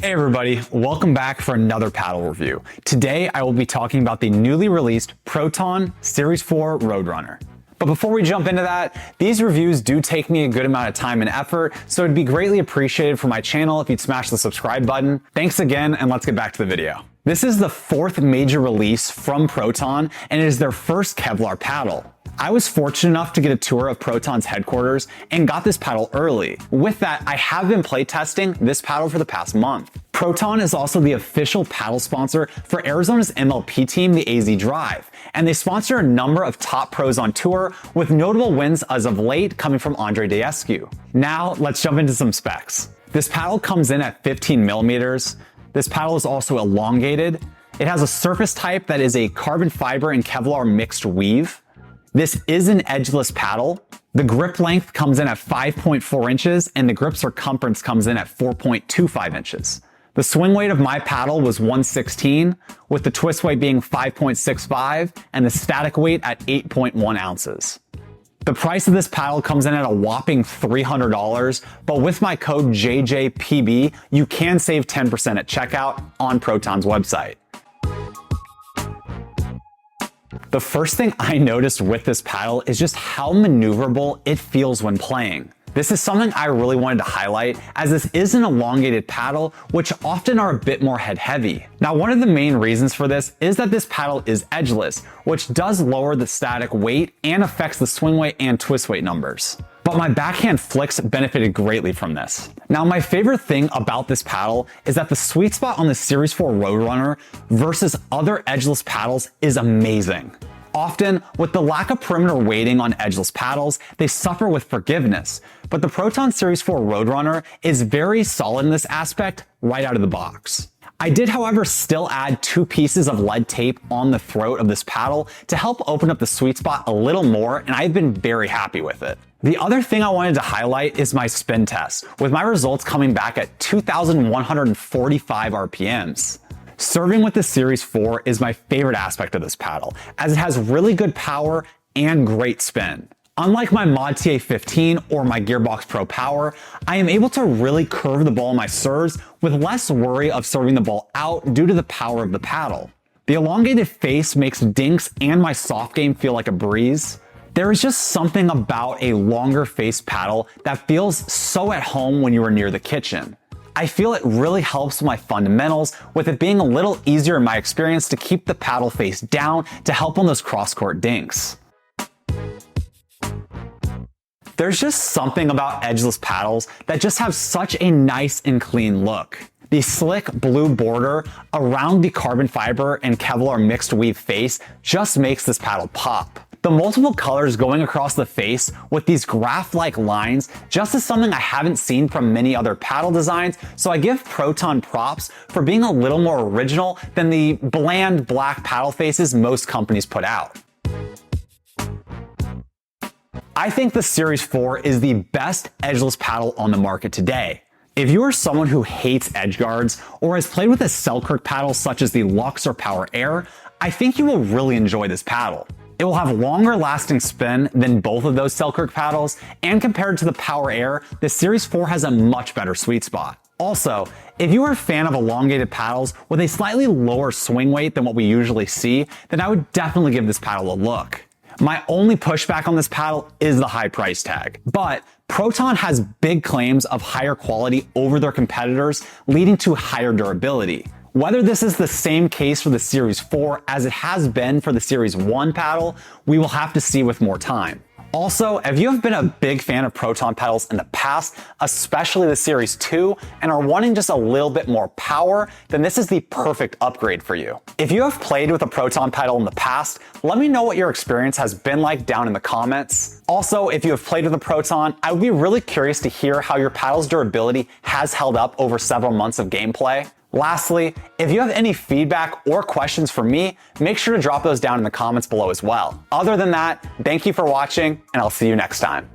Hey everybody, welcome back for another paddle review. Today I will be talking about the newly released Proton Series 4 Roadrunner. But before we jump into that, these reviews do take me a good amount of time and effort, so it'd be greatly appreciated for my channel if you'd smash the subscribe button. Thanks again, and let's get back to the video. This is the fourth major release from Proton, and it is their first Kevlar paddle. I was fortunate enough to get a tour of Proton's headquarters and got this paddle early. With that, I have been playtesting this paddle for the past month. Proton is also the official paddle sponsor for Arizona's MLP team, the AZ Drive, and they sponsor a number of top pros on tour, with notable wins as of late coming from Andre Daescu. Now, let's jump into some specs. This paddle comes in at 15 millimeters. This paddle is also elongated. It has a surface type that is a carbon fiber and Kevlar mixed weave. This is an edgeless paddle. The grip length comes in at 5.4 inches and the grip circumference comes in at 4.25 inches. The swing weight of my paddle was 116, with the twist weight being 5.65 and the static weight at 8.1 ounces. The price of this paddle comes in at a whopping $300, but with my code JJPB, you can save 10% at checkout on Proton's website. The first thing I noticed with this paddle is just how maneuverable it feels when playing. This is something I really wanted to highlight, as this is an elongated paddle, which often are a bit more head heavy. Now, one of the main reasons for this is that this paddle is edgeless, which does lower the static weight and affects the swing weight and twist weight numbers. But my backhand flicks benefited greatly from this. Now, my favorite thing about this paddle is that the sweet spot on the Series 4 Roadrunner versus other edgeless paddles is amazing. Often, with the lack of perimeter weighting on edgeless paddles, they suffer with forgiveness, but the Proton Series 4 Roadrunner is very solid in this aspect right out of the box. I did, however, still add 2 pieces of lead tape on the throat of this paddle to help open up the sweet spot a little more, and I've been very happy with it. The other thing I wanted to highlight is my spin test, with my results coming back at 2,145 RPMs. Serving with the Series 4 is my favorite aspect of this paddle, as it has really good power and great spin. Unlike my Mod TA15 or my Gearbox Pro Power, I am able to really curve the ball in my serves with less worry of serving the ball out due to the power of the paddle. The elongated face makes dinks and my soft game feel like a breeze. There is just something about a longer face paddle that feels so at home when you are near the kitchen. I feel it really helps my fundamentals, with it being a little easier in my experience to keep the paddle face down to help on those cross-court dinks. There's just something about edgeless paddles that just have such a nice and clean look. The slick blue border around the carbon fiber and Kevlar mixed weave face just makes this paddle pop. The multiple colors going across the face with these graph-like lines just is something I haven't seen from many other paddle designs, so I give Proton props for being a little more original than the bland black paddle faces most companies put out. I think the Series 4 is the best edgeless paddle on the market today. If you are someone who hates edge guards or has played with a Selkirk paddle such as the Lux or Power Air, I think you will really enjoy this paddle. It will have longer lasting spin than both of those Selkirk paddles, and compared to the Power Air, the Series 4 has a much better sweet spot. Also, if you are a fan of elongated paddles with a slightly lower swing weight than what we usually see, then I would definitely give this paddle a look. My only pushback on this paddle is the high price tag, but Proton has big claims of higher quality over their competitors, leading to higher durability. Whether this is the same case for the Series 4 as it has been for the Series 1 paddle, we will have to see with more time. Also, if you have been a big fan of Proton paddles in the past, especially the Series 2, and are wanting just a little bit more power, then this is the perfect upgrade for you. If you have played with a Proton paddle in the past, let me know what your experience has been like down in the comments. Also, if you have played with a Proton, I would be really curious to hear how your paddle's durability has held up over several months of gameplay. Lastly, if you have any feedback or questions for me, make sure to drop those down in the comments below as well. Other than that, thank you for watching, and I'll see you next time.